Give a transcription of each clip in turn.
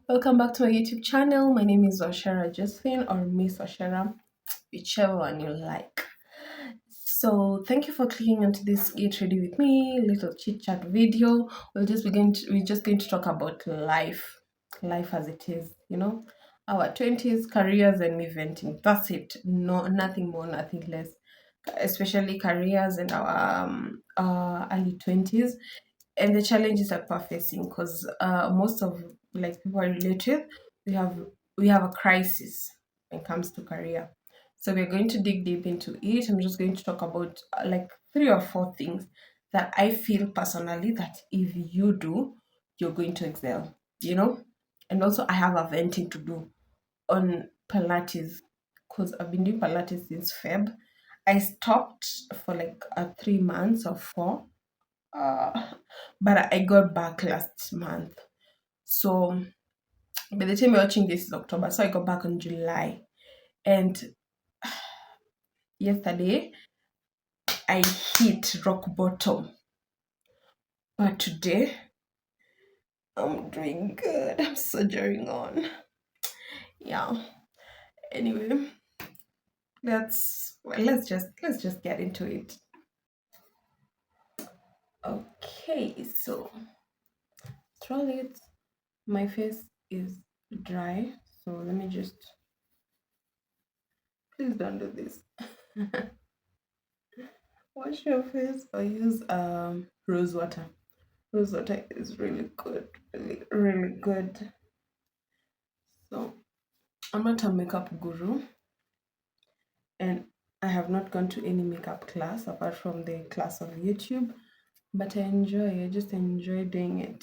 Welcome back to my YouTube channel. My name is Oshera Josephine or Miss Oshera, whichever one you like. So thank you for clicking onto this Get Ready with Me little chit chat video. We're just going to talk about life as it is. Our 20s, careers, and eventing. That's it. No, nothing more, nothing less. Especially careers and our early 20s and the challenges that we're facing because most of like people I relate with, we have we have a crisis when it comes to career. So we're going to dig deep into it. I'm just going to talk about like three or four things that I feel personally that if you do, you're going to excel. And also I have a venting to do on Pilates because I've been doing Pilates since Feb. I stopped for like 3 months or four, uh, but I got back last month. So by the time you're watching this is October, so I got back in July. And yesterday I hit rock bottom. But today I'm doing good. I'm soldiering on. Yeah. Anyway, let's just get into it. Okay, so throw it. My face is dry, so let me just please don't do this. Wash your face or use rose water. Rose water is really good, really, really good. So I'm not a makeup guru and I have not gone to any makeup class apart from the class of YouTube, but I just enjoy doing it.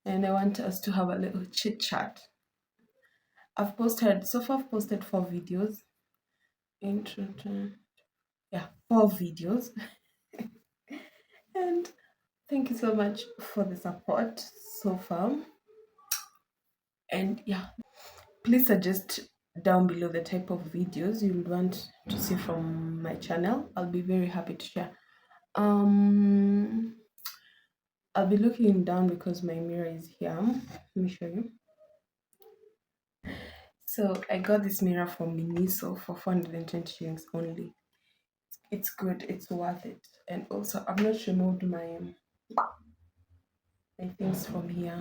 And I want us to have a little chit chat. I've posted 4 videos. Intro to, yeah, 4 videos. And thank you so much for the support so far. And yeah, please suggest down below the type of videos you would want to see from my channel. I'll be very happy to share. Um, I'll be looking down because my mirror is here. Let me show you. So I got this mirror from Miniso for 420 shillings only. It's good. It's worth it. And also, I've not removed my things from here.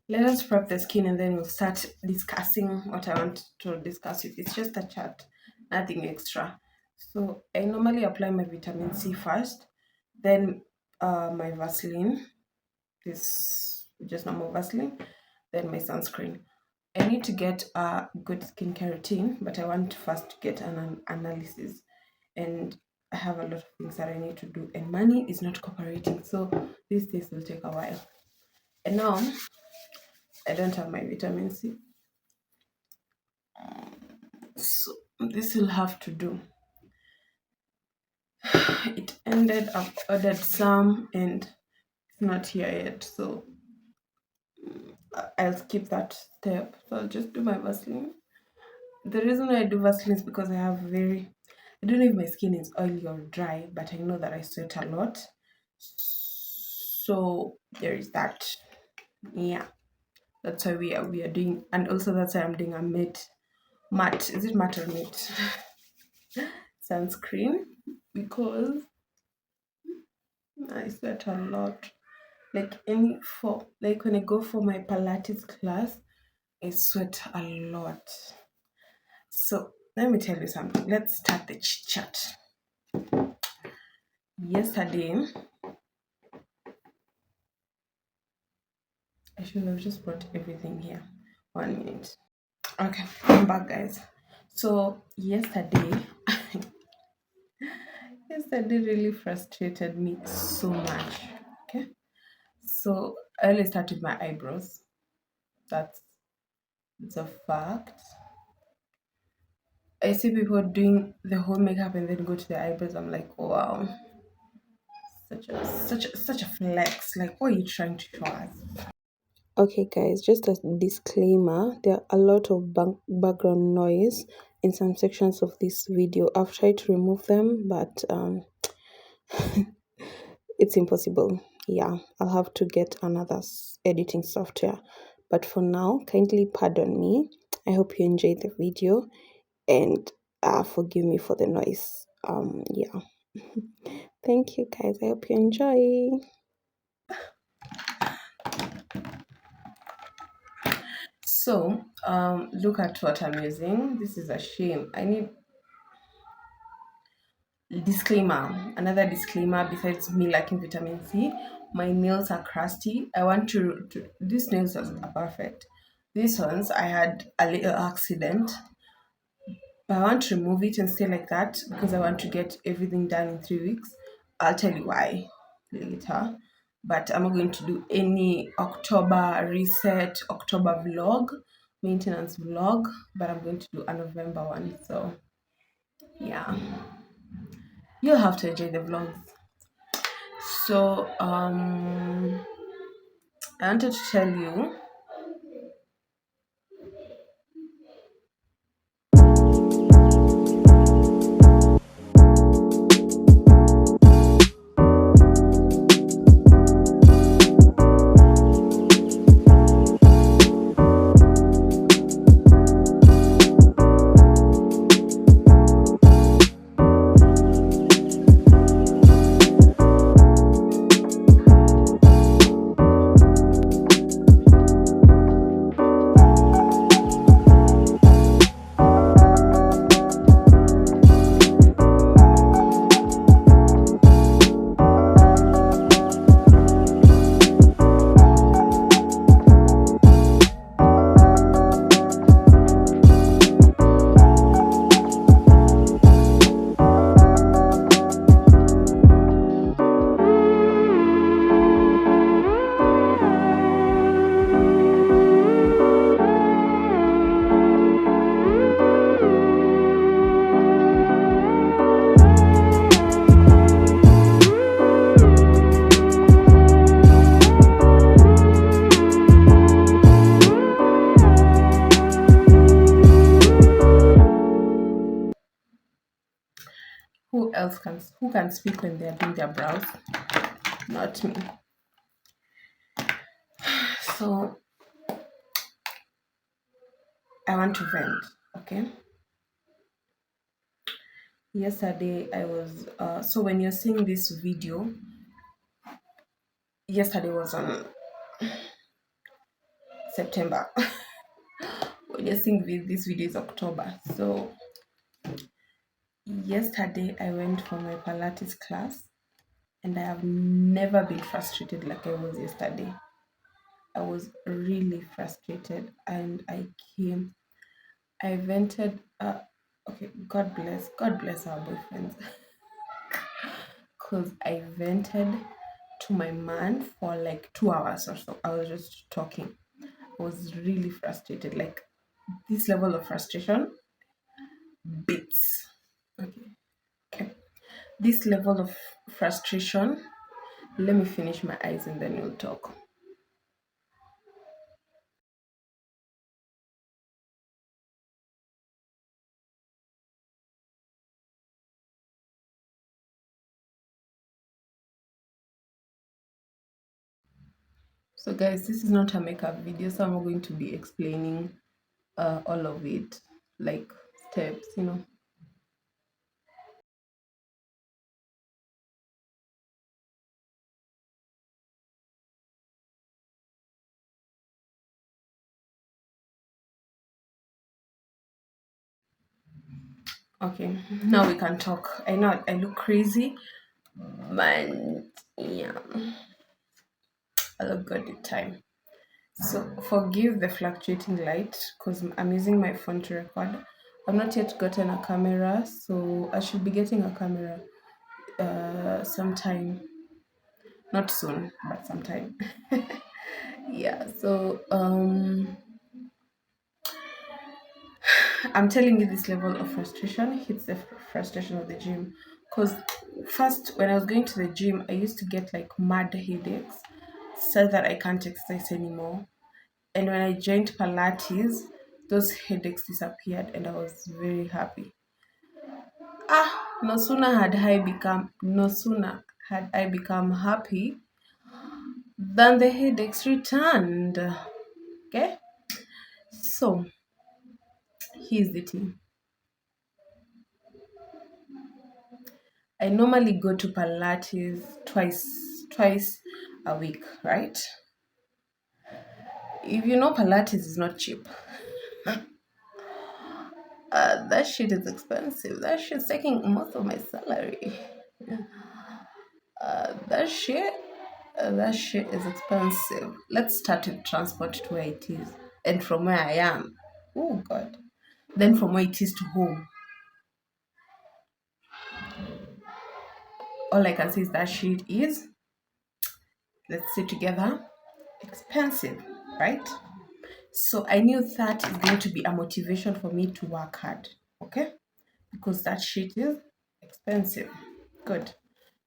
Let us prep the skin and then we'll start discussing what I want to discuss with. It's just a chat, nothing extra. So I normally apply my vitamin C first, then my Vaseline, this just normal Vaseline, then my sunscreen. I need to get a good skincare routine, but I want to first get an analysis, and I have a lot of things that I need to do, and money is not cooperating, so these things will take a while. And now I don't have my vitamin C. So this will have to do. It ended, I've ordered some and it's not here yet. So I'll skip that step. So I'll just do my Vaseline. The reason why I do Vaseline is because I don't know if my skin is oily or dry, but I know that I sweat a lot. So there is that. Yeah. That's why we are doing, and also that's why I'm doing a matte. Is it matte or matte? Sunscreen, because I sweat a lot. Like when I go for my Pilates class, I sweat a lot. So let me tell you something. Let's start the chit chat. Yesterday, I should have just brought everything here. 1 minute. Okay, I'm back, guys. So yesterday, yesterday really frustrated me so much. Okay, so I only start with my eyebrows. That's a fact. I see people doing the whole makeup and then go to the eyebrows. I'm like, oh, wow, such a flex. Like, what are you trying to show us? Okay, guys, just a disclaimer, there are a lot of background noise in some sections of this video. I've tried to remove them, but it's impossible. Yeah, I'll have to get another editing software. But for now, kindly pardon me. I hope you enjoyed the video, and forgive me for the noise. Yeah. Thank you guys. I hope you enjoy. So, look at what I'm using. This is a shame. I need disclaimer. Another disclaimer besides me lacking vitamin C, my nails are crusty. I want to these nails are perfect. These ones I had a little accident, but I want to remove it and stay like that because I want to get everything done in 3 weeks. I'll tell you why later. But I'm not going to do any October reset, October vlog, maintenance vlog, but I'm going to do a November one. So yeah, you'll have to enjoy the vlogs. So I wanted to tell you who can speak when they're doing their brows? Not me. So I want to vent, okay? Yesterday I was so when you're seeing this video, yesterday was on September. When you're seeing this video is October. So yesterday I went for my Pilates class and I have never been frustrated like I was yesterday. I was really frustrated and I vented okay, God bless our boyfriends. Because I vented to my man for like 2 hours or so. I was just talking. I was really frustrated. Like this level of frustration beats. Okay. Okay. This level of frustration. Let me finish my eyes and then we'll talk. So guys, this is not a makeup video, so I'm not going to be explaining all of it, like steps, you know. Okay, now we can talk. I know I look crazy, but yeah, I look good at time. So forgive the fluctuating light because I'm using my phone to record. I've not yet gotten a camera, so I should be getting a camera sometime. Not soon, but sometime. Yeah, so I'm telling you this level of frustration hits the frustration of the gym. Because first, when I was going to the gym, I used to get like mad headaches, so that I can't exercise anymore. And when I joined Pilates, those headaches disappeared and I was very happy. No sooner had I become, no sooner had I become happy, then the headaches returned. Okay, so here's the thing. I normally go to Pilates twice a week, right? If you know Pilates is not cheap. That shit is expensive. That shit's taking most of my salary. That shit, that shit is expensive. Let's start with transport to where it is, and from where I am. Oh God. Then from where it is to home. All I can say is that shit is, let's say together, expensive, right? So I knew that is going to be a motivation for me to work hard, okay? Because that shit is expensive. Good.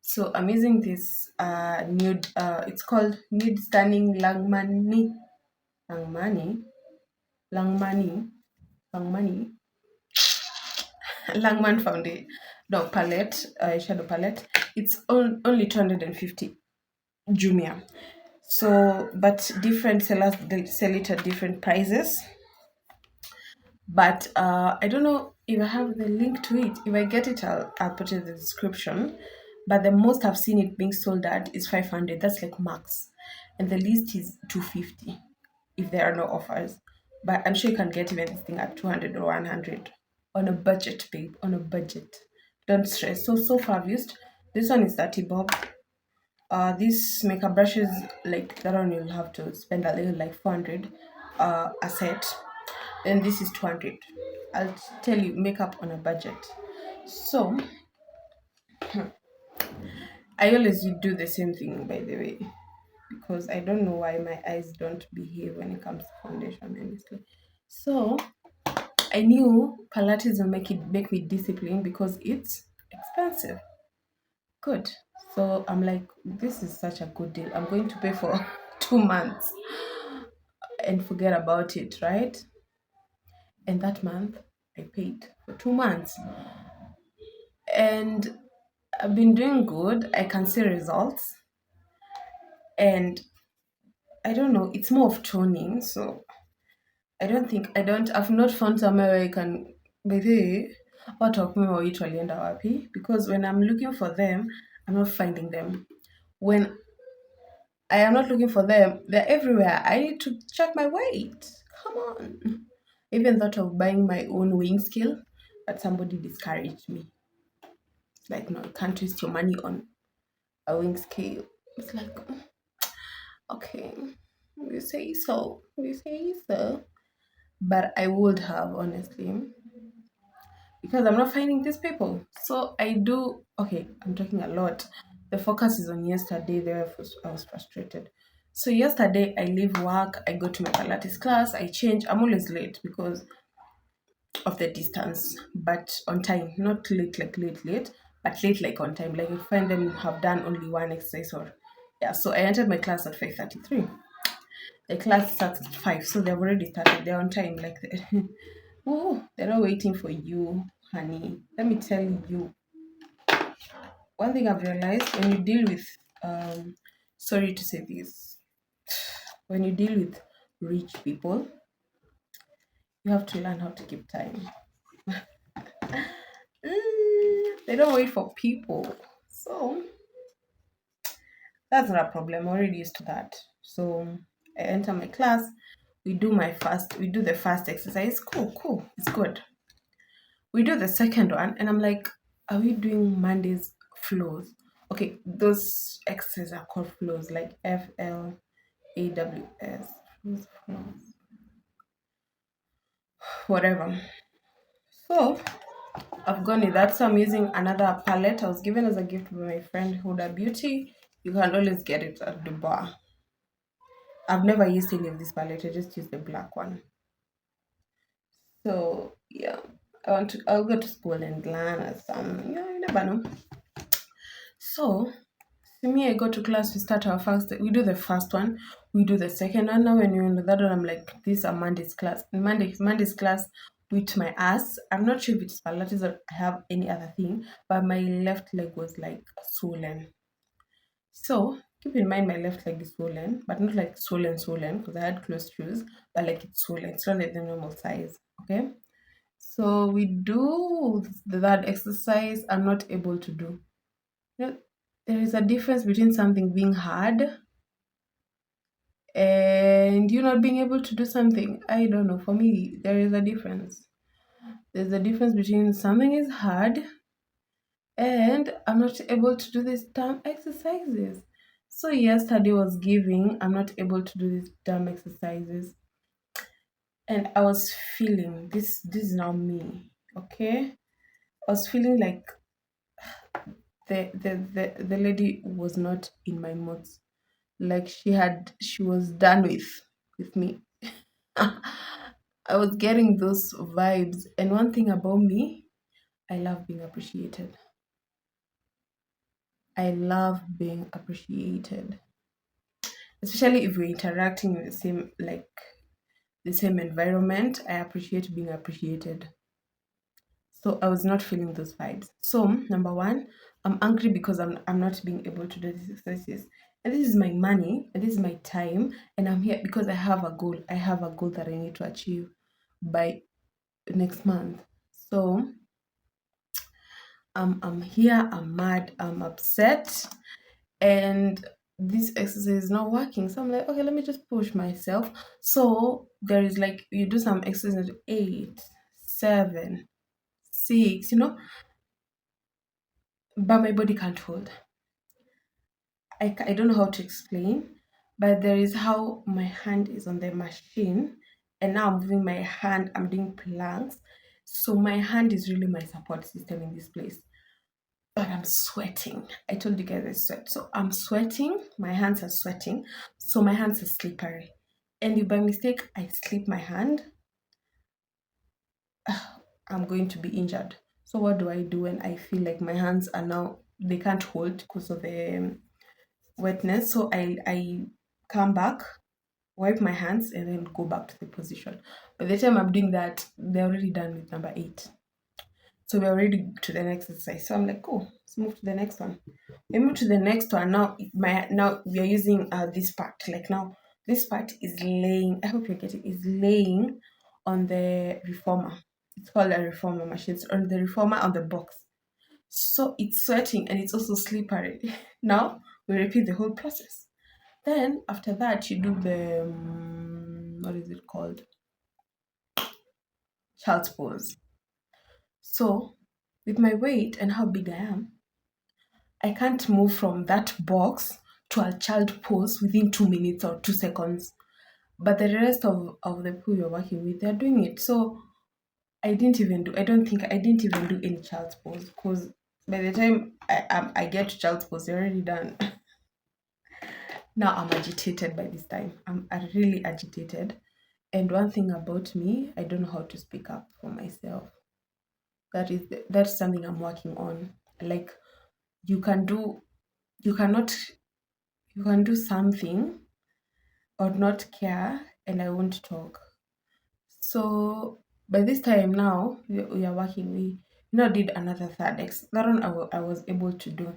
So I'm using this nude. It's called Nude Stunning Langmani, Langmani, Langmani, Langman foundation. No palette, shadow palette. It's only 250 Jumia. So, but different sellers, they sell it at different prices. But I don't know if I have the link to it. If I get it, I'll put it in the description. But the most I've seen it being sold at is 500. That's like max. And the least is 250 if there are no offers. But I'm sure you can get even this thing at 200 or 100 on a budget, babe. On a budget. Don't stress. So far I've used this one is 30 bob. These makeup brushes, like that one, you'll have to spend a little, like 400 a set. Then this is 200. I'll tell you, makeup on a budget. So I always do the same thing, by the way, because I don't know why my eyes don't behave when it comes to foundation, honestly. So I knew Pilates will make me disciplined because it's expensive. Good. So I'm like, this is such a good deal. I'm going to pay for 2 months and forget about it, right? And that month I paid for 2 months. And I've been doing good. I can see results. And I don't know, it's more of toning. So I've not found somewhere where I can, by the way, watu wakume waitu walienda wapi, because when I'm looking for them, I'm not finding them. When I am not looking for them, they're everywhere. I need to check my weight. Come on. Even thought of buying my own wing scale, but somebody discouraged me. It's like, no, you can't waste your money on a wing scale. It's like, okay, you say so. You say so. But I would have, honestly, because I'm not finding these people. So I do, okay, I'm talking a lot. The focus is on yesterday. Therefore, I was frustrated. So yesterday, I leave work, I go to my Pilates class, I change. I'm always late because of the distance, but on time. Not late like late, but late like on time. Like you find them have done only one exercise or yeah. So I entered my class at 5:33. The class starts at 5, so they've already started. They're on time. Like oh, they're not waiting for you, honey. Let me tell you. One thing I've realized when you deal with sorry to say this, when you deal with rich people, you have to learn how to keep time. They don't wait for people. So that's not a problem. I'm already used to that. So I enter my class, we do the first exercise. Cool. It's good. We do the second one, and I'm like, are we doing Monday's flows? Okay, those exercises are called flows, like FLAWS. Flows, whatever. So I've gone with that. So I'm using another palette I was given as a gift by my friend Huda Beauty. You can always get it at the bar. I've never used any of this palette. I just use the black one. So yeah, I'll go to school and learn or some. Yeah, you never know. So me, I go to class. We do the first one. We do the second one. Now when you're in the third one, I'm like, this is Monday's class. Monday's class with my ass. I'm not sure if it's Pilates or I have any other thing, but my left leg was like swollen. So keep in mind my left leg is swollen, but not like swollen because I had closed shoes, but like it's swollen. It's not like the normal size. Okay. So we do that exercise I'm not able to do. You know, there is a difference between something being hard and you not being able to do something. I don't know. For me, there is a difference. There's a difference between something is hard and I'm not able to do these dumb exercises. So yesterday was giving, I'm not able to do these dumb exercises. And I was feeling this is now me. Okay. I was feeling like the lady was not in my mood. Like she was done with me. I was getting those vibes. And one thing about me, I love being appreciated. I love being appreciated. Especially if we're interacting in the same environment, I appreciate being appreciated. So I was not feeling those vibes. So number one, I'm angry because I'm not being able to do these exercises. And this is my money and this is my time. And I'm here because I have a goal. I have a goal that I need to achieve by next month. So I'm here, I'm mad, I'm upset, and this exercise is not working. So I'm like, okay, let me just push myself. So there is like you do some exercise at 8, 7, 6, but my body can't hold. I don't know how to explain, but there is how my hand is on the machine, and now I'm moving my hand, I'm doing planks. So my hand is really my support system in this place. But I'm sweating. I told you guys I sweat. So I'm sweating, my hands are sweating, so my hands are slippery. And if by mistake I slip my hand, I'm going to be injured. So what do I do when I feel like my hands are now they can't hold because of the wetness? So I come back, wipe my hands, and then go back to the position. By the time I'm doing that, they're already done with number 8. So we're ready to the next exercise. So I'm like, oh, let's move to the next one. We move to the next one. Now we are using this part. Like now, this part is laying. I hope you get it. Is laying on the reformer. It's called a reformer machine. It's on the reformer on the box. So it's sweating and it's also slippery. Now we repeat the whole process. Then after that, you do the what is it called? Child's pose. So with my weight and how big I am, I can't move from that box to a child pose within 2 minutes or 2 seconds. But the rest of the people you're working with, they're doing it. So I don't think I didn't even do any child's pose because by the time I get to child's pose, they're already done. Now I'm agitated by this time. I'm really agitated. And one thing about me, I don't know how to speak up for myself. That's something I'm working on. Like you can do, you cannot, you can do something or not care and I won't talk. So by this time now we are working. We now did another third X. That one I was able to do.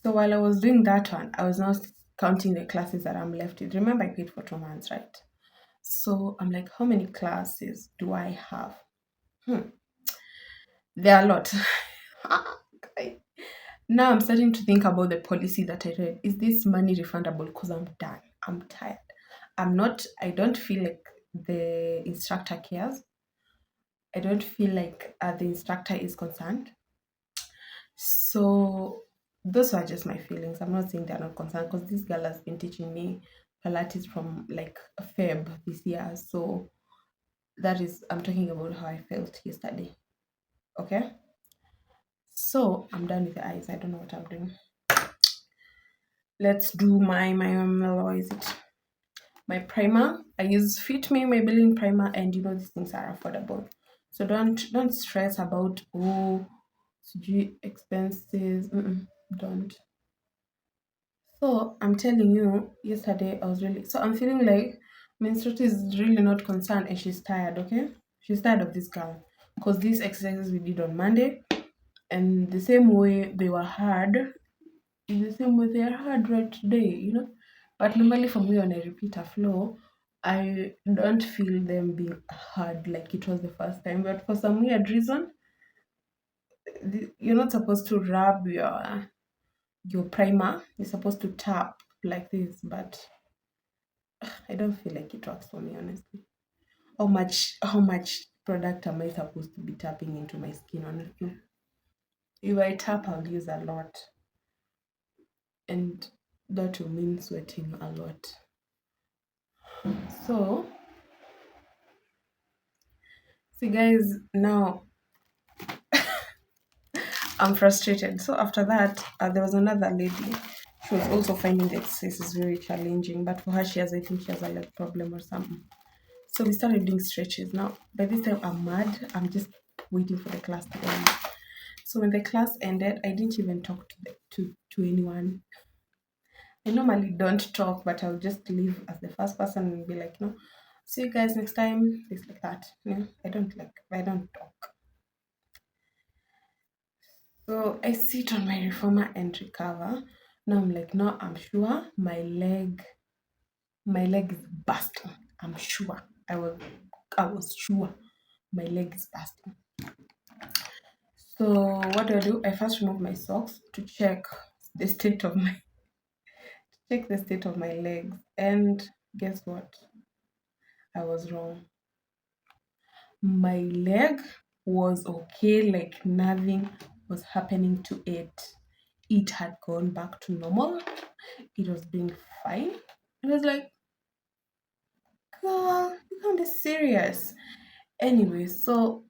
So while I was doing that one, I was now counting the classes that I'm left with. Remember, I paid for 2 months, right? So I'm like, how many classes do I have? There are a lot. Okay. Now I'm starting to think about the policy that I read. Is this money refundable? Because I'm done. I'm tired. I don't feel like the instructor cares. I don't feel like the instructor is concerned. So those are just my feelings. I'm not saying they're not concerned because this girl has been teaching me Pilates from like Feb this year. So I'm talking about how I felt yesterday. Okay. So I'm done with the eyes. I don't know what I'm doing. Let's do what is it? My primer. I use Fit Me Maybelline primer, and these things are affordable. So don't stress about expenses. Don't. So I'm telling you, yesterday I was really so I'm feeling like my instructor is really not concerned and she's tired. Okay, she's tired of this girl because these exercises we did on Monday and the same way they were hard. It's the same way they are hard right today, But normally for me, when I repeat a flow, I don't feel them being hard like it was the first time. But for some weird reason, you're not supposed to rub your primer. You're supposed to tap like this, but I don't feel like it works for me, honestly. How much product am I supposed to be tapping into my skin, honestly? If I tap, I'll use a lot, and that will mean sweating a lot. So, see, guys, now I'm frustrated. So after that, there was another lady. She was also finding the exercises very challenging, but for her, I think she has a leg problem or something. So we started doing stretches. Now, by this time, I'm mad. I'm just waiting for the class to end. So when the class ended, I didn't even talk to anyone. I normally don't talk, but I'll just leave as the first person and be like, see you guys next time. Things like that. I don't talk. So I sit on my reformer and recover. Now I'm like, no, I'm sure my leg is busting. I'm sure. I was sure my leg is busting. So what do? I first remove my socks to the state of my check the state of my legs. And guess what? I was wrong. My leg was okay, like nothing was happening to it. It had gone back to normal. It was being fine. I was like, girl, you can't be serious. Anyway, so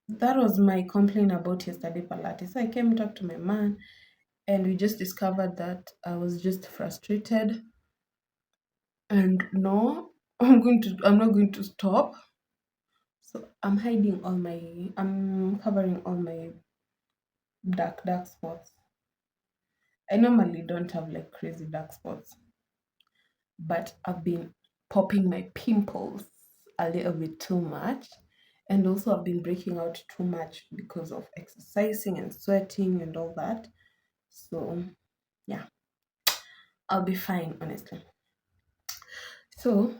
that was my complaint about yesterday Pilates. So I came to talk to my man, and we just discovered that I was just frustrated. And no, I'm not going to stop. So I'm covering all my dark spots. I normally don't have like crazy dark spots, but I've been popping my pimples a little bit too much. And also, I've been breaking out too much because of exercising and sweating and all that. So, yeah, I'll be fine, honestly. So,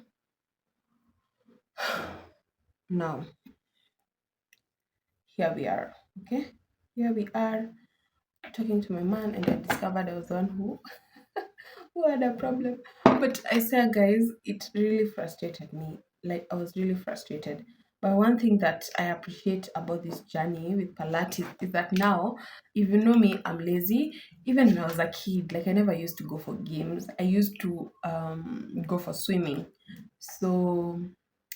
now, here we are. Okay? Here we are talking to my man, and I discovered I was the one who had a problem. But I say, guys, it really frustrated me. Like, I was really frustrated. But one thing that I appreciate about this journey with Pilates is that now, if you know me, I'm lazy. Even when I was a kid, like I never used to go for games. I used to go for swimming. So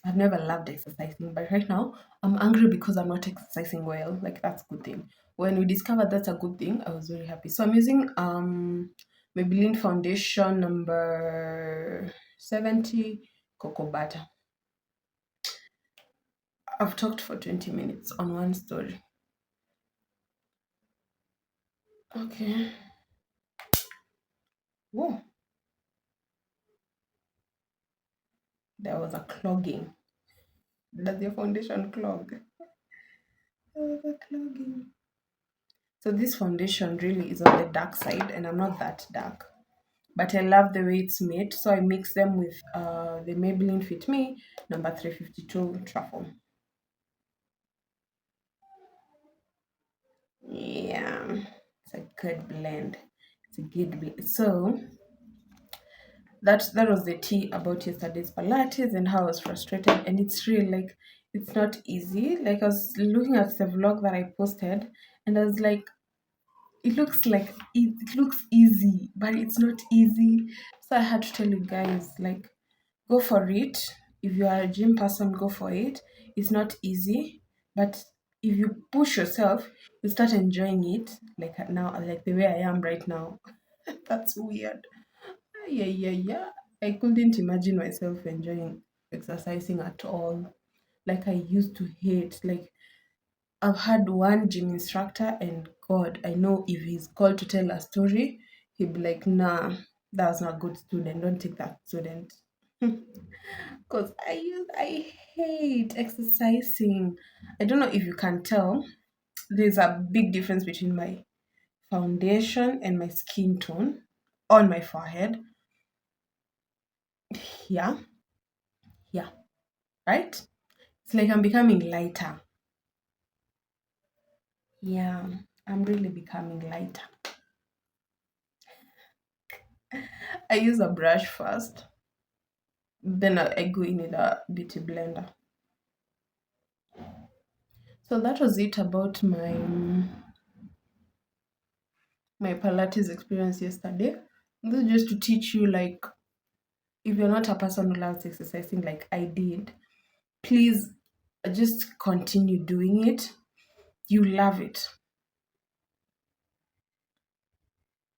I've never loved exercising. But right now, I'm angry because I'm not exercising well. Like that's a good thing. When we discovered that's a good thing, I was very happy. So I'm using Maybelline foundation number 70 cocoa butter. I've talked for 20 minutes on one story. Okay. Whoa. There was a clogging. Does your foundation clog? There was a clogging. So this foundation really is on the dark side, and I'm not that dark. But I love the way it's made. So I mix them with the Maybelline Fit Me number 352 truffle. Yeah, it's a good blend. It's a good blend. So that was the tea about yesterday's Pilates and how I was frustrated. And it's really like it's not easy. Like I was looking at the vlog that I posted, and I was like, it looks easy, but it's not easy. So I had to tell you guys, like, go for it. If you are a gym person, go for it. It's not easy, but if you push yourself, you start enjoying it. Like now, like the way I am right now. That's weird. Yeah, yeah, yeah. I couldn't imagine myself enjoying exercising at all. Like I used to hate. Like I've had one gym instructor, and God, I know if he's called to tell a story, he'd be like, nah, that's not a good student. Don't take that student. Because I hate exercising. I don't know if you can tell. There's a big difference between my foundation and my skin tone on my forehead. Yeah, yeah, right? It's like I'm becoming lighter. Yeah, I'm really becoming lighter. I use a brush first, then I go in with a beauty blender. So that was it about my Pilates experience yesterday. This is just to teach you, like, if you're not a person who loves exercising like I did, please just continue doing it. You love it.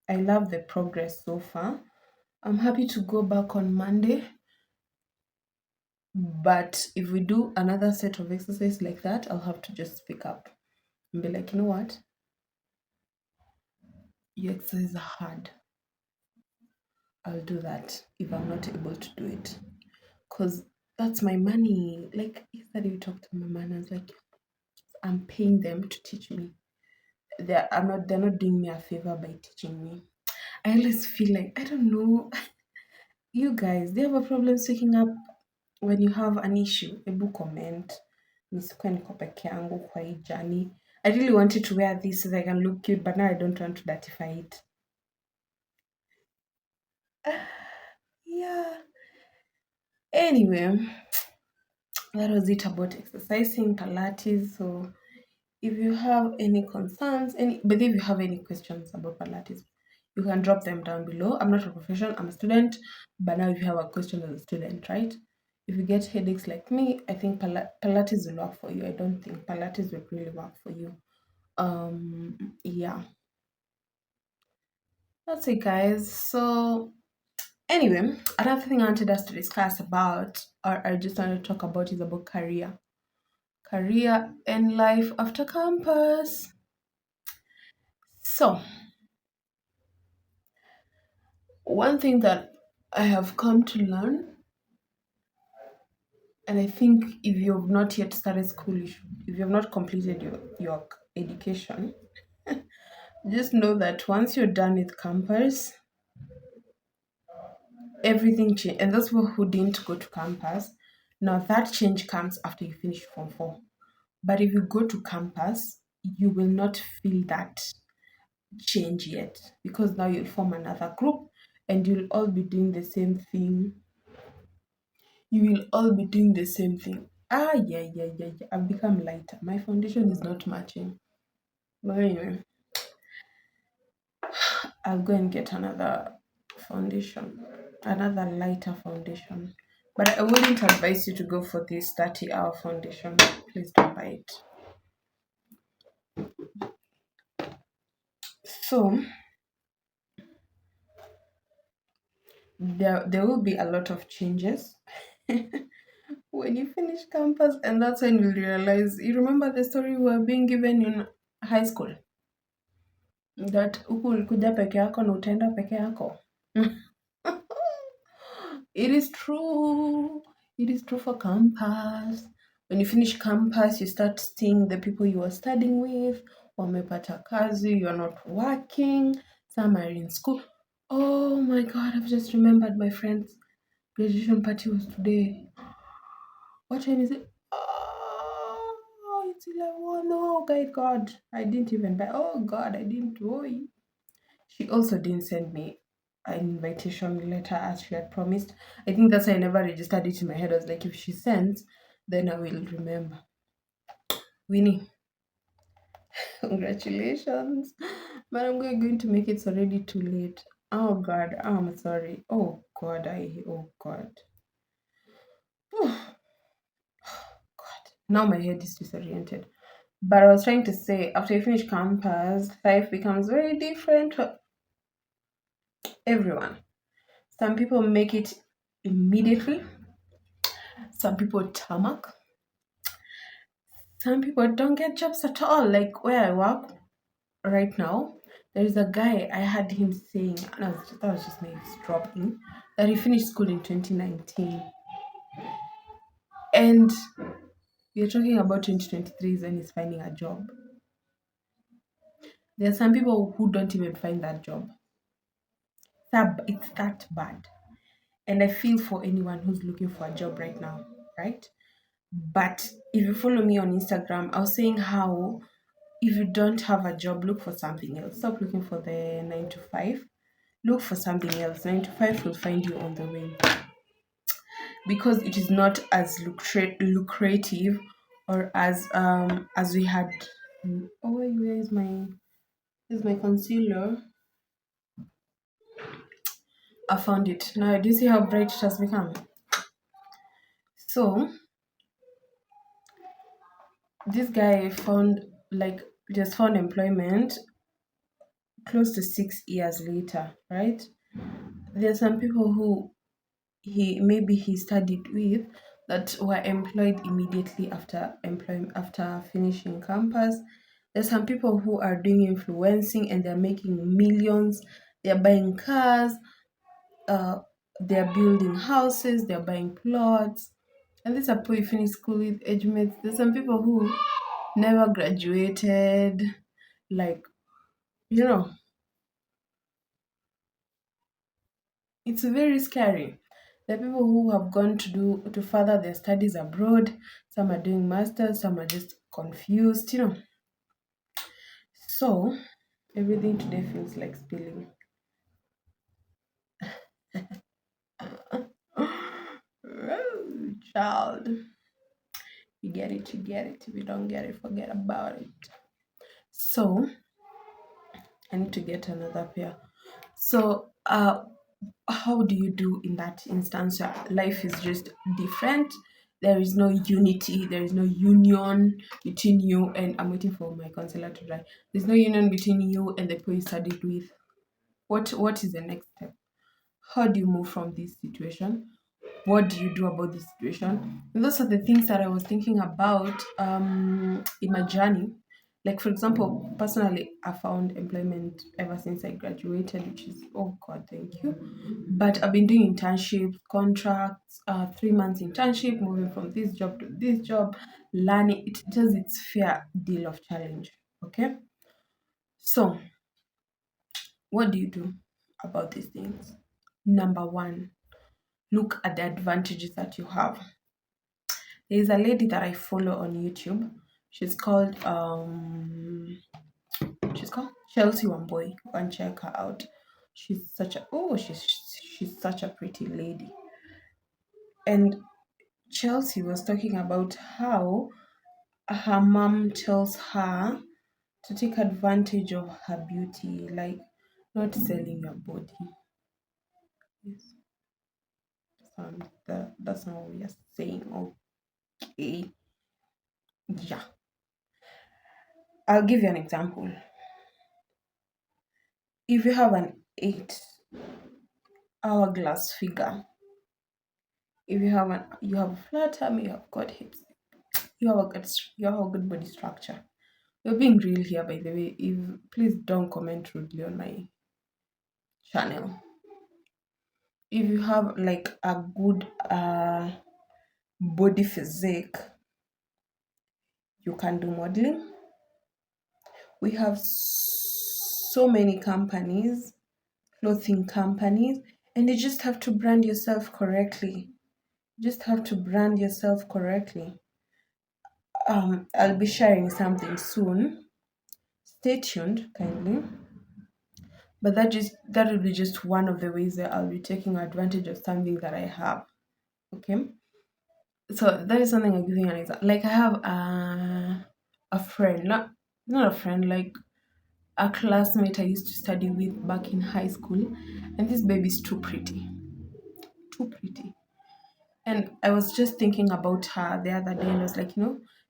I love the progress so far. I'm happy to go back on Monday, but if we do another set of exercise like that, I'll have to just speak up and be like, you know what? Your exercises are hard. I'll do that if I'm not able to do it. Because that's my money. Like yesterday we talked to my man, I was like, I'm paying them to teach me. They're not doing me a favor by teaching me. I always feel like, I don't know, you guys, do you have a problem waking up when you have an issue? Ebu comment. Nisikuwe niko peke yangu kwa hii journey. I really wanted to wear this so that I can look cute, but now I don't want to dirtify it. Yeah. Anyway, that was it about exercising, Pilates. So if you have any concerns, but if you have any questions about Pilates, you can drop them down below. I'm not a professional, I'm a student, but now if you have a question as a student, right? If you get headaches like me, I think Pilates will work for you. I don't think Pilates will really work for you. Yeah, that's it, guys. So anyway, another thing I wanted us to discuss about, or I just want to talk about, is about career and life after campus. So one thing that I have come to learn, and I think if you've not yet started school, if you've not completed your education, just know that once you're done with campus, everything changes. And those people who didn't go to campus, now that change comes after you finish Form 4. But if you go to campus, you will not feel that change yet, because now you'll form another group and you'll all be doing the same thing. You will all be doing the same thing. Yeah. I've become lighter. My foundation is not matching. But anyway, I'll go and get another foundation, another lighter foundation. But I wouldn't advise you to go for this 30-hour foundation. Please don't buy it. So there will be a lot of changes when you finish campus, and that's when you realize. You remember the story we were being given in high school, that huku ulikuja peke yako na utaenda peke yako. It is true. It is true for campus. When you finish campus, you start seeing the people you are studying with. Wamepata kazi, you are not working. Some are in school. Oh my God, I've just remembered my friend's graduation party was today. What time is it? Oh, it's 11. Oh, God. I didn't even buy. Oh, God, I didn't. Oh, she also didn't send me an invitation letter as she had promised. I think that's why I never registered it in my head. I was like, if she sends, then I will remember. Winnie, congratulations. But I'm going to make it already too late. Oh God, I'm sorry. Oh God. Oh God. Now my head is disoriented. But I was trying to say, after you finish campus, life becomes very different for everyone. Some people make it immediately. Some people tarmac. Some people don't get jobs at all. Like where I work right now, there is a guy, I had him saying, and that was just me dropping, that he finished school in 2019. And you're talking about 2023 is when he's finding a job. There are some people who don't even find that job. It's that bad. And I feel for anyone who's looking for a job right now, right? But if you follow me on Instagram, I was saying how if you don't have a job, look for something else. Stop looking for the 9 to 5. Look for something else. 9 to 5 will find you on the way because it is not as lucrative or as we had. Oh, where is my concealer? I found it. Now, do you see how bright it has become? So, this guy just found employment close to 6 years later, right? There are some people who he studied with that were employed immediately after finishing campus. There's some people who are doing influencing and they're making millions. They're buying cars, uh, they're building houses, they're buying plots. And these are people you finish school with, age mates. There's some people who never graduated, like, you know, it's very scary. There are people who have gone to further their studies abroad. Some are doing masters, some are just confused. So everything today feels like spilling. Oh, child. You get it, you get it. If you don't get it, forget about it. So I need to get another pair. So how do you do in that instance? Life is just different. There is no unity, there is no union between you and I'm waiting for my counselor to dry. There's no union between you and the people you studied with. What is the next step? How do you move from this situation? What do you do about this situation? And those are the things that I was thinking about in my journey. Like, for example, personally, I found employment ever since I graduated, which is, oh God, thank you. But I've been doing internships, contracts, 3 months internship, moving from this job to this job, learning. It does its fair deal of challenge. Okay. So, what do you do about these things? Number one, look at the advantages that you have. There's a lady that I follow on YouTube. She's called Chelsea Wamboy. You can check her out. She's such a pretty lady. And Chelsea was talking about how her mom tells her to take advantage of her beauty, like not selling your body. Yes. That's not what we are saying. Okay. Yeah. I'll give you an example. If you have an 8 hourglass figure, if you have a flat tummy, you have got hips, you have a good body structure. You're being real here, by the way. If please don't comment rudely on my channel. If you have like a good body physique, you can do modeling. We have so many companies, clothing companies, and you just have to brand yourself correctly. I'll be sharing something soon. Stay tuned, kindly. But that will be just one of the ways that I'll be taking advantage of something that I have. Okay. So that is something I'm giving an example. Like I have a friend, not a friend, like a classmate I used to study with back in high school, and this baby's too pretty, too pretty. And I was just thinking about her the other day, and I was like,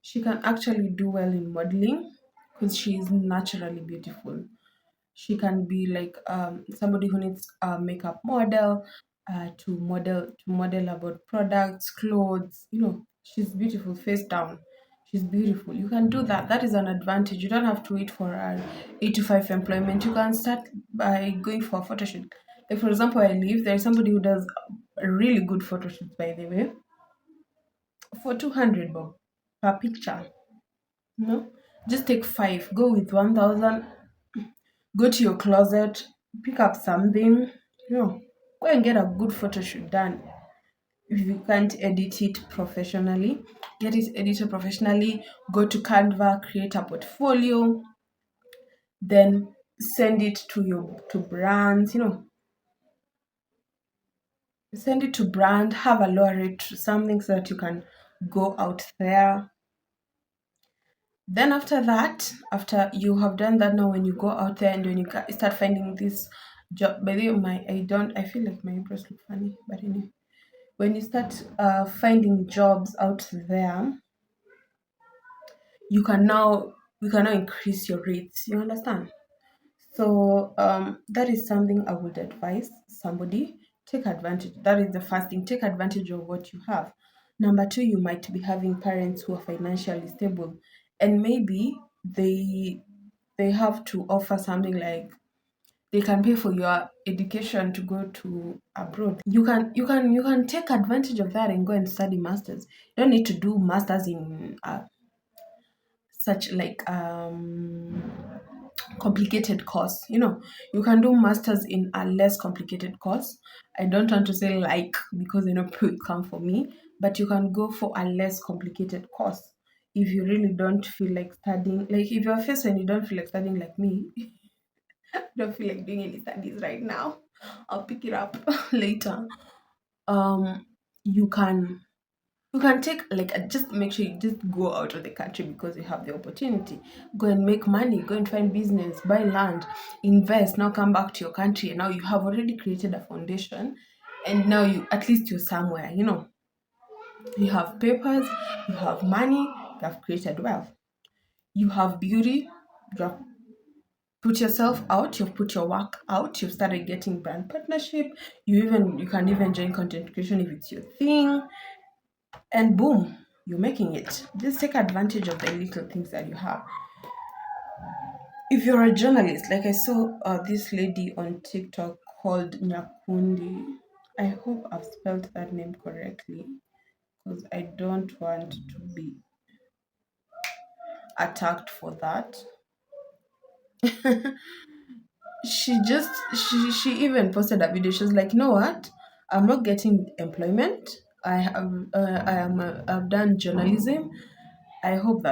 she can actually do well in modeling because she is naturally beautiful. She can be like somebody who needs a makeup model to model about products, clothes. She's beautiful, face down. She's beautiful. You can do that. That is an advantage. You don't have to wait for an 8 to 5 employment. You can start by going for a photo shoot. Like for example, I live there's somebody who does a really good photo shoot, by the way, for 200 bob per picture. No, just take 5. Go with 1,000. Go to your closet, pick up something, go and get a good photo shoot done. If you can't edit it professionally, get it edited professionally. Go to Canva, create a portfolio, then send it to brands, send it to brand, have a lower rate to something so that you can go out there. Then after that, after you have done that, now when you go out there and when you start finding this job, by the way, I feel like my eyebrows look funny, but anyway, when you start finding jobs out there, you can now increase your rates. You understand? So that is something I would advise somebody. Take advantage. That is the first thing. Take advantage of what you have. Number two, you might be having parents who are financially stable, and maybe they have to offer something like they can pay for your education to go to abroad. You can take advantage of that and go and study masters. You don't need to do masters in such like complicated course. You can do masters in a less complicated course. I don't want to say like, because people will come for me, but you can go for a less complicated course if you really don't feel like studying. Like if you're faced and you don't feel like studying like me, don't feel like doing any studies right now, I'll pick it up later. um you can take like just make sure you just go out of the country because you have the opportunity. Go and make money, go and find business, buy land, invest, now come back to your country, and now you have already created a foundation, and now you at least you're somewhere. You have papers, you have money, you have created wealth, you have beauty, you have put yourself out, you've put your work out, you've started getting brand partnership, you can even join content creation if it's your thing, and boom, you're making it. Just take advantage of the little things that you have. If you're a journalist, like I saw this lady on TikTok called Nyakundi. I hope I've spelled that name correctly because I don't want to be attacked for that. She even posted a video. She was like, you know what, I'm not getting employment. I've done journalism. I hope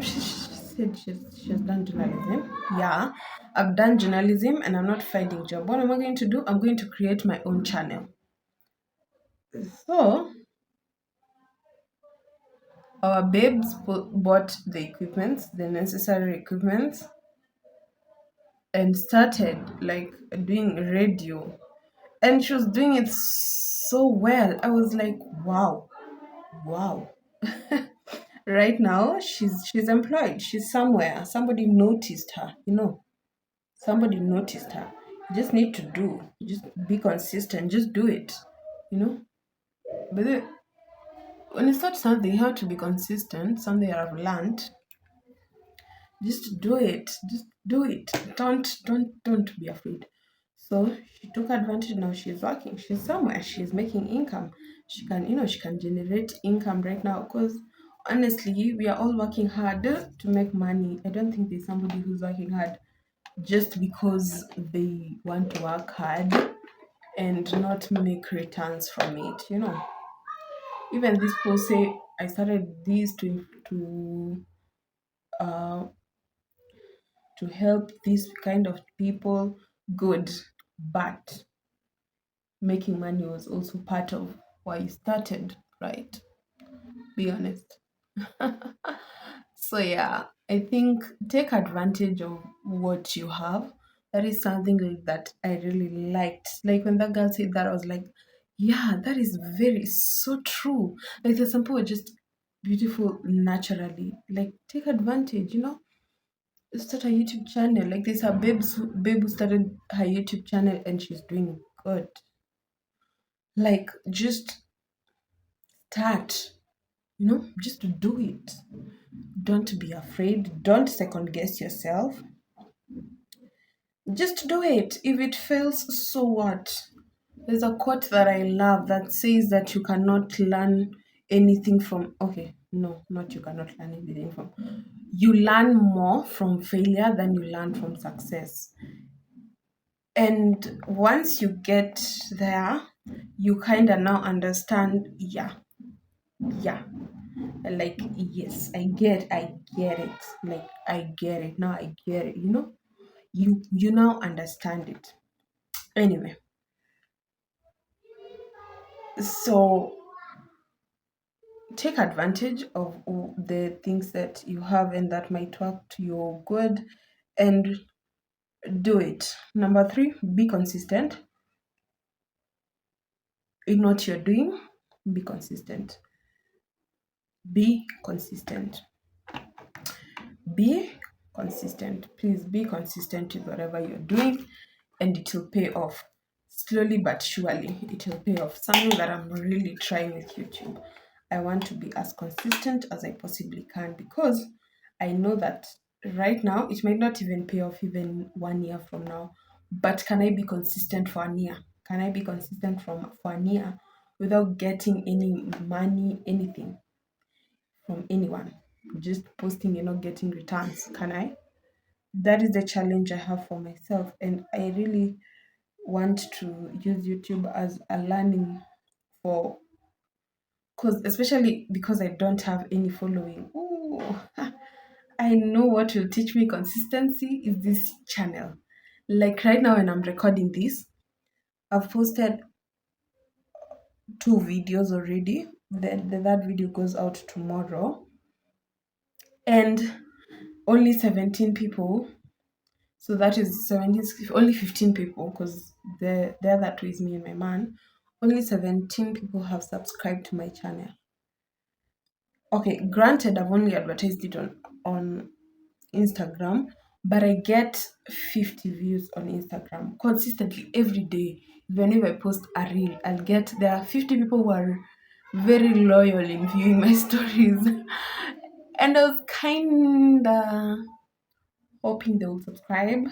she said she's done journalism. Yeah, I've done journalism and I'm not finding job. What am I going to do? I'm going to create my own channel. So our babes bought the equipment, the necessary equipment, and started like doing radio, and she was doing it so well. I was like, wow, wow. Right now she's employed, she's somewhere, somebody noticed her. Somebody noticed her. You just need to just be consistent, just do it. But when it's not something you have to be consistent, something I've learned. Just do it. Just do it. Don't be afraid. So she took advantage. Now she's working. She's somewhere. She's making income. She can generate income right now. Because honestly, we are all working hard to make money. I don't think there's somebody who's working hard just because they want to work hard and not make returns from it. Even these people say I started this uh to help these kind of people. Good, but making money was also part of why you started, right? Be honest. So yeah, I think take advantage of what you have. That is something that I really liked. Like when that girl said that, I was like, yeah, that is very so true. Like there's some people are just beautiful naturally. Like take advantage. Start a YouTube channel. Like there's a babe who started her YouTube channel and she's doing good. Like just start, just do it. Don't be afraid. Don't second guess yourself. Just do it. If it fails, so what? There's a quote that I love that says that you cannot learn anything from. Okay, no, not you cannot learn anything from. you learn more from failure than you learn from success. And once you get there, you kind of now understand, yeah, like, yes, I get it. Like, I get it. Now I get it, you now understand it. Anyway, so take advantage of the things that you have and that might work to your good, and do it. Number three, be consistent in what you're doing. Be consistent. Be consistent. Be consistent. Please be consistent with whatever you're doing, and it will pay off. Slowly but surely, it will pay off. Something that I'm really trying with YouTube. I want to be as consistent as I possibly can, because I know that right now it might not even pay off even 1 year from now. But can I be consistent for a year? Can I be consistent for a year without getting any money, anything from anyone? Just posting and not getting returns. Can I? That is the challenge I have for myself. And I really want to use YouTube as a learning for, because especially because I don't have any following. Ooh, I know what will teach me consistency is this channel. Like right now when I'm recording this, I've posted 2 videos already. The third video goes out tomorrow, and only 17 people. So that is 17, only 15 people, because the other two is me and my man. Only 17 people have subscribed to my channel. Okay, granted, I've only advertised it on Instagram, but I get 50 views on Instagram consistently every day. Whenever I post a reel, there are 50 people who are very loyal in viewing my stories. And I was kinda hoping they would subscribe,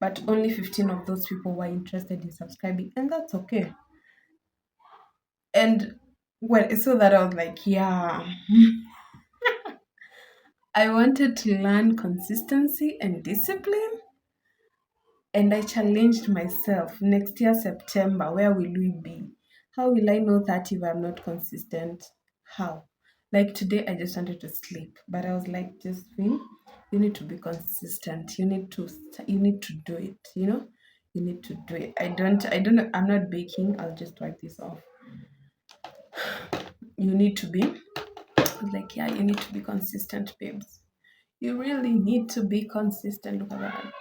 but only 15 of those people were interested in subscribing, and that's okay. And well, so that I was like, yeah, I wanted to learn consistency and discipline, and I challenged myself. Next year, September, where will we be? How will I know that if I'm not consistent? How? Like today, I just wanted to sleep, but I was like, Josephine, you need to be consistent. You need to do it. You need to do it. I don't know. I'm not baking. I'll just wipe this off. You need to be, like, yeah, you need to be consistent, babes. You really need to be consistent. Look at that.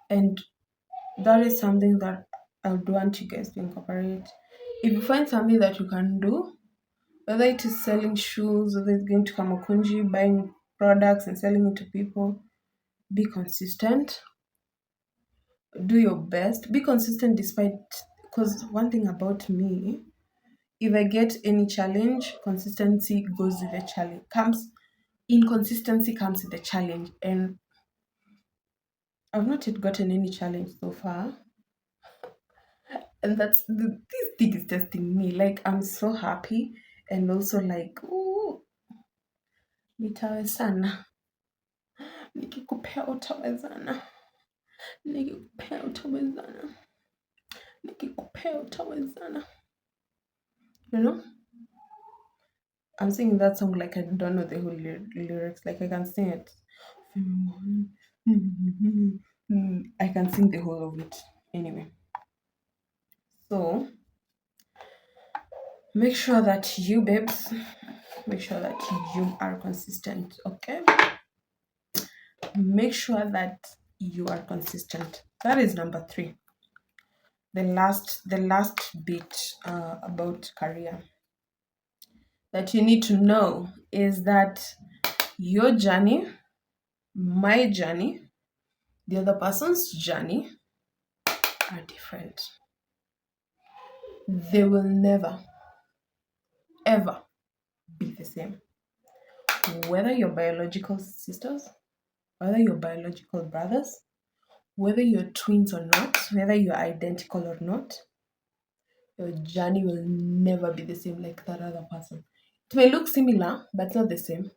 And that is something that I would want you guys to incorporate. If you find something that you can do, whether it is selling shoes, whether it's going to Kamakunji, buying products and selling it to people, be consistent. Do your best. Be consistent despite, because one thing about me, if I get any challenge, consistency goes with the challenge. Inconsistency comes with the challenge, and I've not yet gotten any challenge so far. And this thing is testing me. Like, I'm so happy, and also like, ooh, nitawezana. Nikikupea utawezana. Nikikupea utawezana. Nikikupea utawezana. You know? I'm singing that song like I don't know the whole lyrics. Like I can sing it. I can sing the whole of it. Anyway. So make sure that you, babes, make sure that you are consistent, okay? Make sure that you are consistent. That is number 3. The last bit about career that you need to know is that your journey, my journey, the other person's journey are different. They will never, ever be the same. Whether you're biological sisters, whether you're biological brothers, whether you're twins or not, whether you're identical or not, your journey will never be the same like that other person. It may look similar, but it's not the same.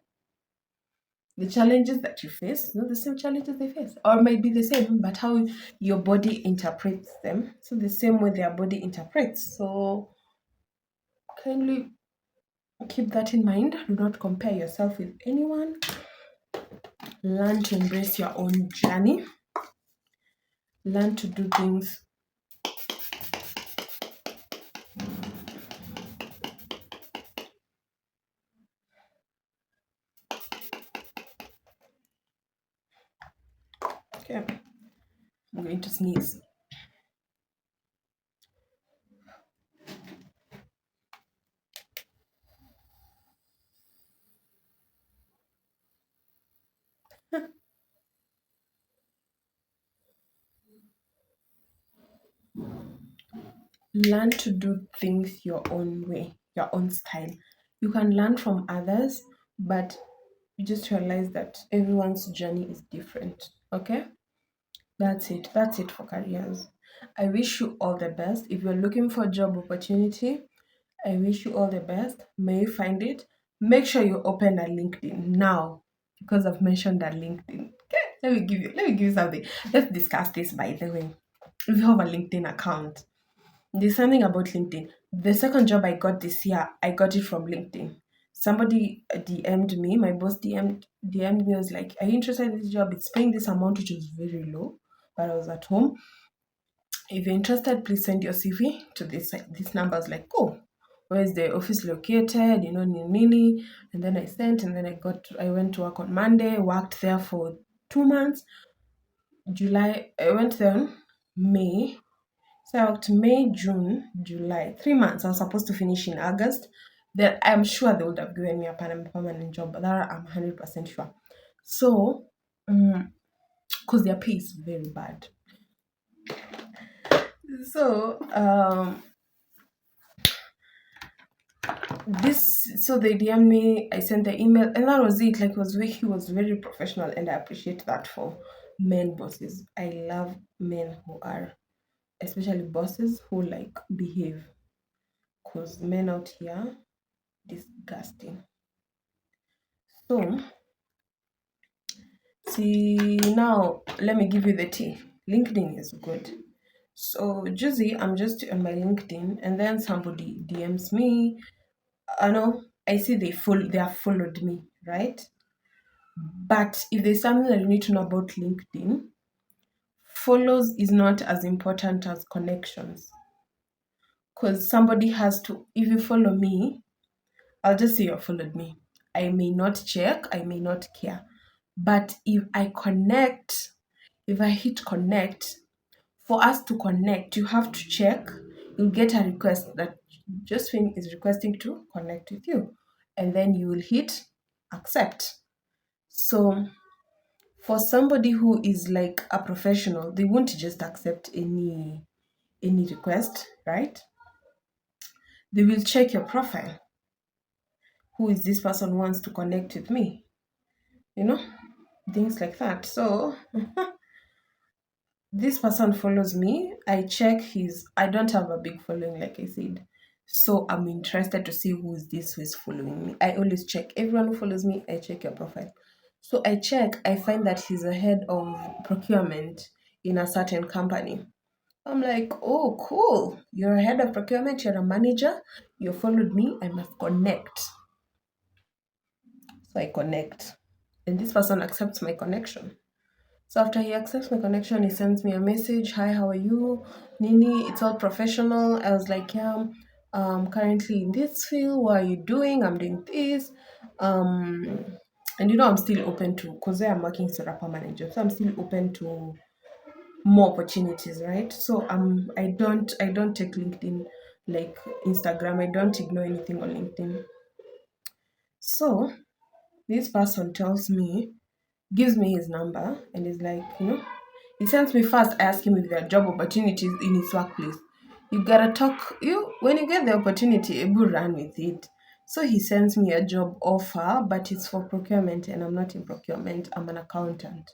The challenges that you face, not the same challenges they face, or might be the same, but how your body interprets them. So the same way their body interprets. So kindly keep that in mind. Do not compare yourself with anyone. Learn to embrace your own journey. Learn to do things. Okay, I'm going to sneeze. Learn to do things your own way, your own style. You can learn from others, but you just realize that everyone's journey is different. Okay? That's it. That's it for careers. I wish you all the best. If you're looking for a job opportunity, I wish you all the best. May you find it. Make sure you open a LinkedIn now because I've mentioned that LinkedIn. Okay, let me give you something. Let's discuss this by the way. If you have a LinkedIn account, there's something about LinkedIn. The second job I got this year, I got it from LinkedIn. Somebody DM'd me, my boss DM'd me, was like, "Are you interested in this job? It's paying this amount, which is very low, but I was at home. If you're interested, please send your CV to this number." I was like, "Oh, where is the office located? Nini." And then I sent, and then I went to work on Monday, worked there for 2 months. July, I went there on May. So I worked May, June, July, 3 months. I was supposed to finish in August. Then I'm sure they would have given me a permanent job, but that I'm 100% sure. So, because their pay is very bad. So, they DM me, I sent the email, and that was it. Like, he was very professional, and I appreciate that for men bosses. I love men who are, especially bosses who like behave, because men out here, disgusting. So, see, now let me give you the tea. LinkedIn is good. So, Juicy, I'm just on my LinkedIn, and then somebody DMs me. I know I see they have followed me, right? But if there's something that you need to know about LinkedIn, follows is not as important as connections. Because somebody has to, if you follow me, I'll just say you followed me. I may not check, I may not care. But if I hit connect, for us to connect, you have to check. You'll get a request that Josephine is requesting to connect with you. And then you will hit accept. So for somebody who is like a professional, they won't just accept any request, right? They will check your profile. Who is this person who wants to connect with me? You know, things like that. So this person follows me. I don't have a big following, like I said. So I'm interested to see who is this who is following me. I always check. Everyone who follows me, I check your profile. So I check, I find that he's a head of procurement in a certain company. I'm like, oh, cool. You're a head of procurement, you're a manager, you followed me, I must connect. So I connect. And this person accepts my connection. So after he accepts my connection, he sends me a message. "Hi, how are you? Nini, it's all professional." I was like, "Yeah, currently in this field. What are you doing?" "I'm doing this." And I'm still open to, because I'm working as a permanent job, so I'm still open to more opportunities, right? So I don't take LinkedIn like Instagram. I don't ignore anything on LinkedIn. So this person gives me his number, and is like, he sends me first. I ask him if there are job opportunities in his workplace. You gotta talk. When you get the opportunity, able run with it. So he sends me a job offer, but it's for procurement, and I'm not in procurement. I'm an accountant.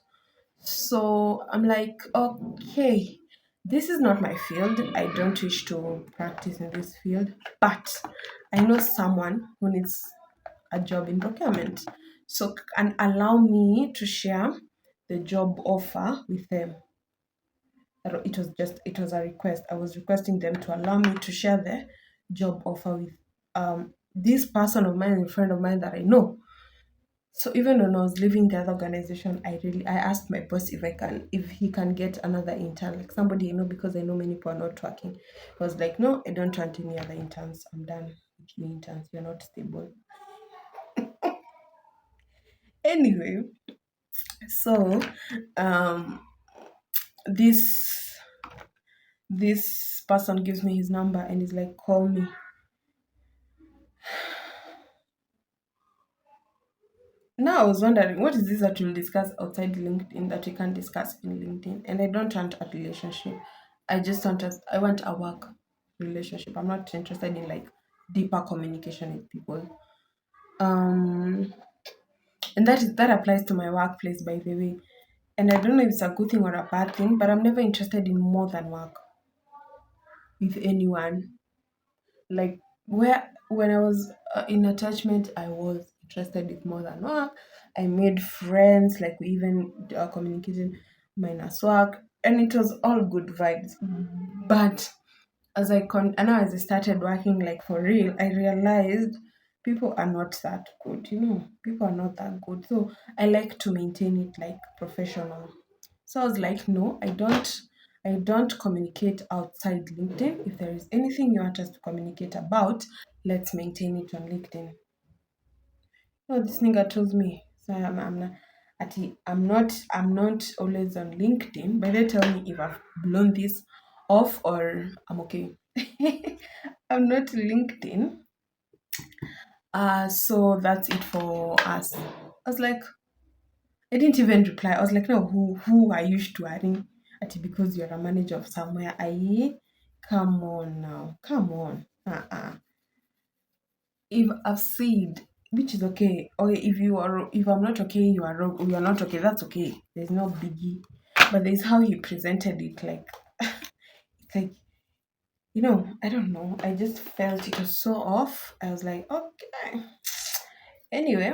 So I'm like, okay, this is not my field. I don't wish to practice in this field, but I know someone who needs a job in procurement. so and allow me to share the job offer with them. It was a request. I was requesting them to allow me to share the job offer with this person of mine, a friend of mine that I know. So even when I was leaving the other organization, I asked my boss if he can get another intern, like somebody because I know many people are not working. I was like, no, I don't want any other interns. I'm done with you interns. You're not stable. Anyway, so um this this person gives me his number and is like, call me. Now I was wondering, what is this that we'll discuss outside LinkedIn that we can't discuss in LinkedIn? And I don't want a relationship. I want a work relationship. I'm not interested in like deeper communication with people. Um, and that applies to my workplace, by the way. And I don't know if it's a good thing or a bad thing, but I'm never interested in more than work with anyone. Like where when I was in attachment, I was interested with more than work. I made friends, like we even communicated minus work, and it was all good vibes. But and now as I started working like for real, I realized people are not that good. People are not that good. So I like to maintain it like professional. So I was like, no, I don't communicate outside LinkedIn. If there is anything you want us to communicate about, let's maintain it on LinkedIn. No, this nigga tells me. So I'm not always on LinkedIn, but they tell me if I've blown this off or I'm okay. I'm not LinkedIn. So that's it for us. I was like, I didn't even reply. I was like, no, who are you tutoring? Because you're a manager of somewhere. Come on now. Come on. If I've said, which is okay. Okay, if I'm not okay, you are wrong. Or you're not okay, that's okay. There's no biggie. But there's how he presented it, like it's like, I don't know. I just felt it was so off. I was like, okay. Anyway,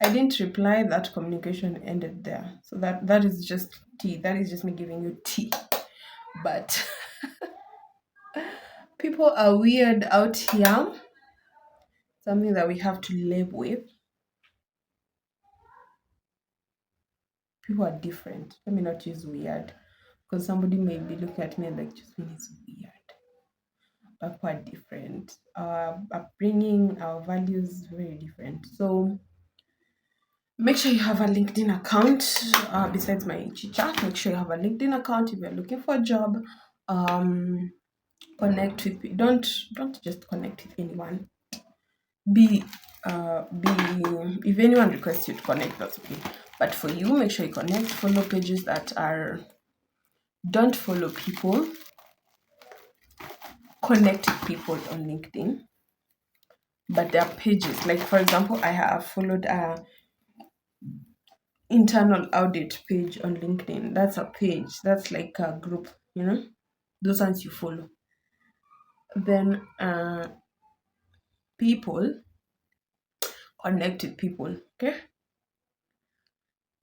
I didn't reply, that communication ended there. So that is just tea. That is just me giving you tea. But people are weird out here. Something that we have to live with. People are different. Let me not use weird. Because somebody may be looking at me and like, just mean it's weird. But people are different. Our upbringing, our values, very different. So make sure you have a LinkedIn account. Besides my chit chat, make sure you have a LinkedIn account if you're looking for a job. Um, Connect with don't just connect with anyone. Be be If anyone requests you to connect, that's okay. But for you, make sure you connect. Follow pages that are don't follow people. Connect with people on LinkedIn, but there are pages. Like for example, I have followed a internal audit page on LinkedIn. That's a page. That's like a group. Those ones you follow. Then people connect with people. Okay.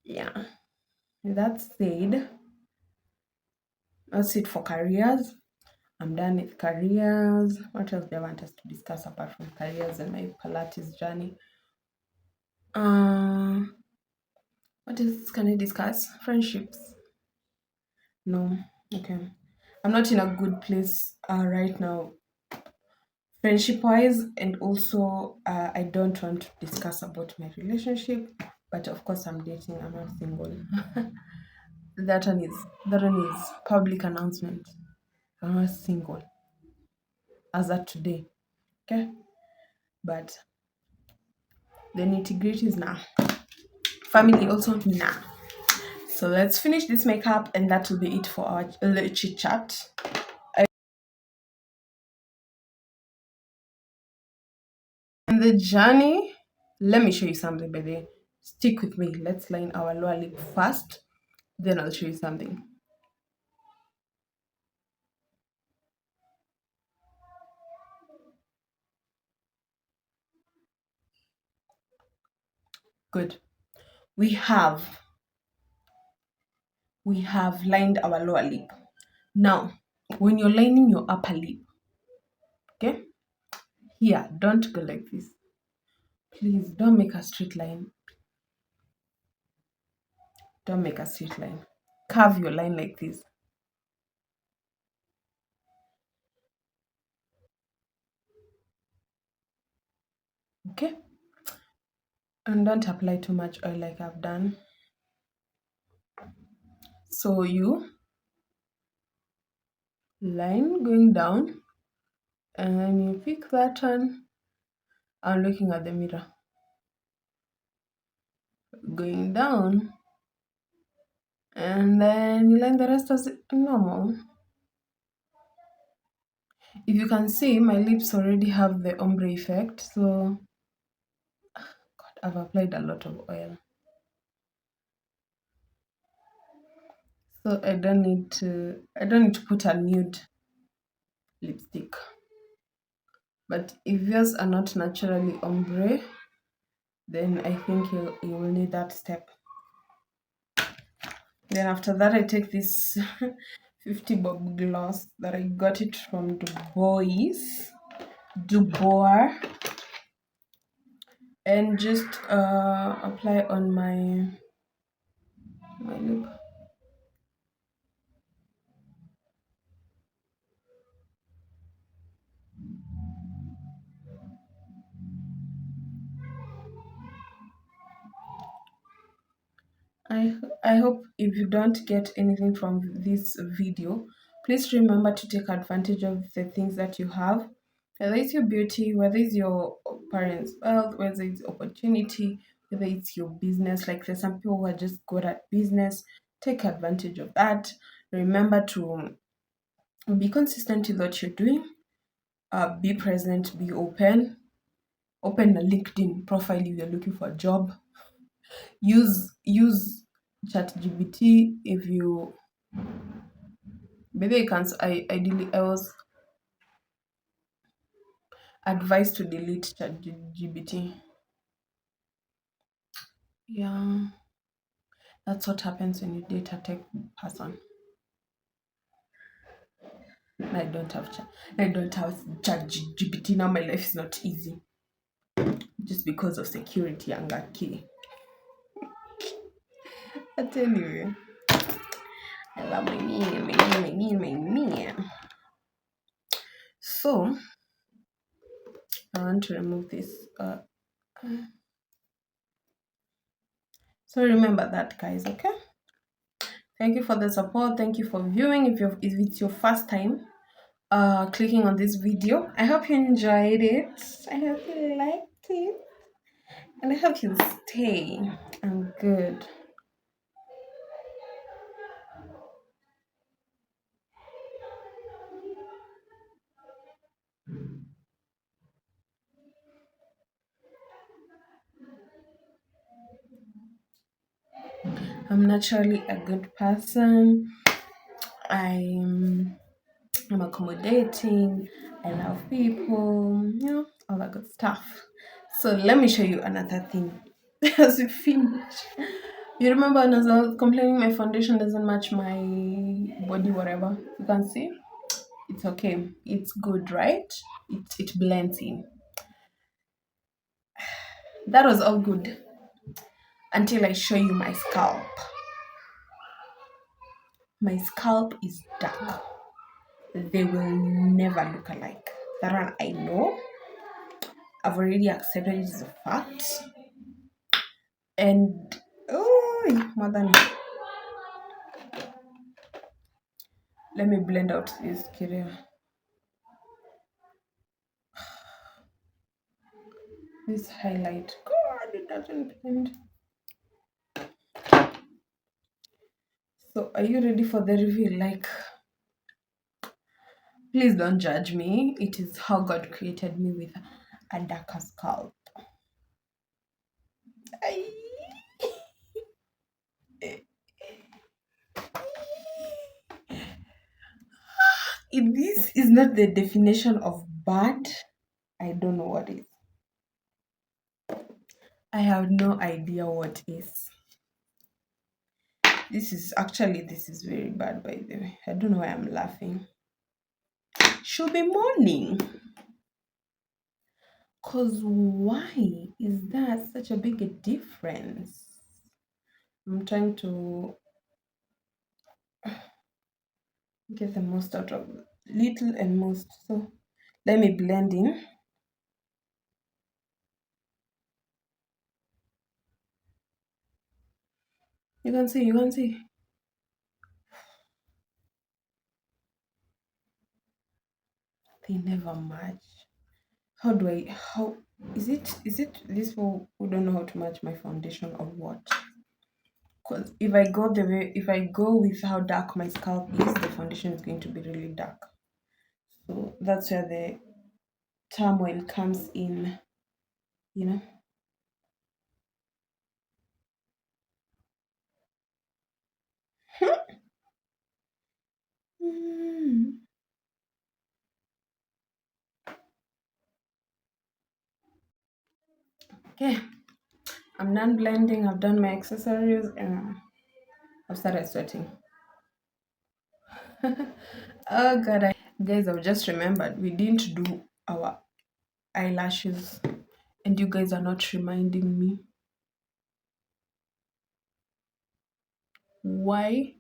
Yeah. That said, that's it for careers. I'm done with careers. What else do I want us to discuss apart from careers and my Pilates journey? Uh, what else can I discuss? Friendships. No. Okay. I'm not in a good place right now, friendship wise, and also I don't want to discuss about my relationship. But of course, I'm dating. I'm not single. That one is public announcement. I'm not single as of today. Okay, but the nitty gritty is now. Family also nah. So let's finish this makeup, and that will be it for our little chit chat. And the journey, let me show you something, baby. Stick with me. Let's line our lower lip first, then I'll show you something. Good. We have lined our lower lip. Now, when you're lining your upper lip, okay? Here, don't go like this. Please don't make a straight line. Don't make a straight line. Curve your line like this. Okay? And don't apply too much oil like I've done. So you line going down and you pick that one. I'm looking at the mirror. Going down and then you line the rest as normal. If you can see, my lips already have the ombre effect, so God, I've applied a lot of oil. So I don't need to put a nude lipstick. But if yours are not naturally ombre, then I think you will need that step. Then after that, I take this 50 bob gloss that I got it from Dubois, and just apply on my lip. I hope if you don't get anything from this video, please remember to take advantage of the things that you have, whether it's your beauty, whether it's your parents' wealth, whether it's opportunity, whether it's your business. Like there's some people who are just good at business. Take advantage of that. Remember to be consistent with what you're doing. Be present, be open. Open a LinkedIn profile if you're looking for a job. Use ChatGPT if you maybe I was advised to delete ChatGPT. Yeah, that's what happens when you date a tech person. I don't have ChatGPT now. My life is not easy just because of security and that key. But anyway, I love my me. So I want to remove this. So remember that, guys. Okay. Thank you for the support. Thank you for viewing. If it's your first time clicking on this video, I hope you enjoyed it. I hope you liked it. And I hope you stay. I'm good. I'm naturally a good person. I'm accommodating. I love people. All that good stuff. So let me show you another thing as we finish. You remember when I was complaining my foundation doesn't match my body, whatever? You can see? It's okay. It's good, right? It blends in. That was all good until I show you my scalp. My scalp is dark. They will never look alike. That one I know. I've already accepted it as a fact. And oh, mother, let me blend out this career. This highlight. God, it doesn't blend. So are you ready for the reveal? Like, please don't judge me. It is how God created me with a darker scalp. If this is not the definition of bad, I don't know what is. I have no idea what is. This is very bad, by the way. I don't know why I'm laughing. Should be morning. Cause why is that such a big a difference? I'm trying to get the most out of little and most. So let me blend in. You can see. They never match. How is it this for who don't know how to match my foundation or what? Because if I go with how dark my scalp is, the foundation is going to be really dark. So that's where the turmoil comes in, you know. Mm. Okay, I'm done blending. I've done my accessories, and I've started sweating. Oh God, guys, I've just remembered we didn't do our eyelashes, and you guys are not reminding me. Why?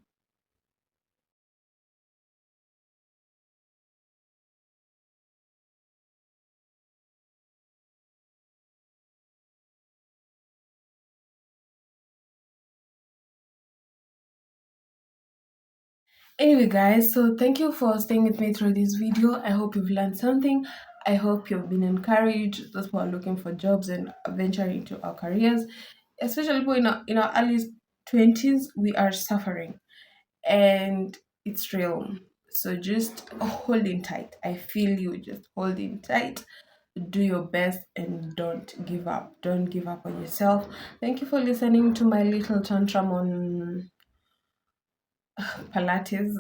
Anyway, guys, so thank you for staying with me through this video. I hope you've learned something. I hope you've been encouraged. Those who are looking for jobs and venturing into our careers, especially people in our early 20s, we are suffering and it's real. So just hold in tight. I feel you. Just hold in tight. Do your best and don't give up. Don't give up on yourself. Thank you for listening to my little tantrum on Pilates.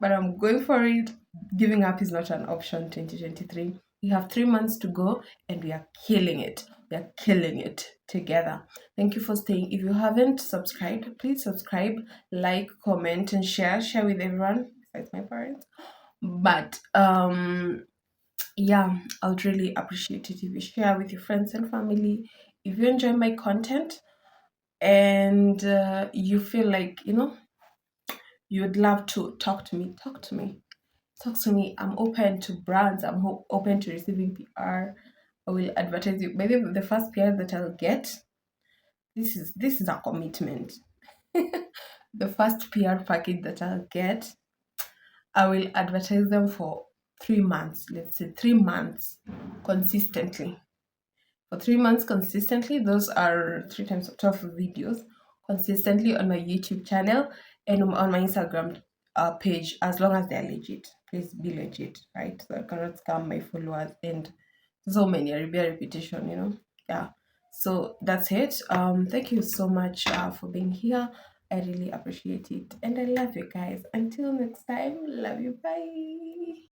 But I'm going for it. Giving up is not an option 2023. We have 3 months to go and we are killing it. We are killing it together. Thank you for staying. If you haven't subscribed, please subscribe, like, comment, and share. Share with everyone besides my parents. But yeah, I would really appreciate it if you share with your friends and family. If you enjoy my content and you feel like, you would love to talk to me, talk to me. Talk to me. I'm open to brands. I'm open to receiving PR. I will advertise you. Maybe the first PR that I'll get, this is a commitment. The first PR package that I'll get, I will advertise them for 3 months. Let's say 3 months consistently. For 3 months consistently, those are 3 times 12 videos consistently on my YouTube channel and on my Instagram page, as long as they're legit. Please be legit, right? So I cannot scam my followers and so many. I will be a reputation, Yeah. So that's it. Thank you so much for being here. I really appreciate it. And I love you guys. Until next time, love you. Bye.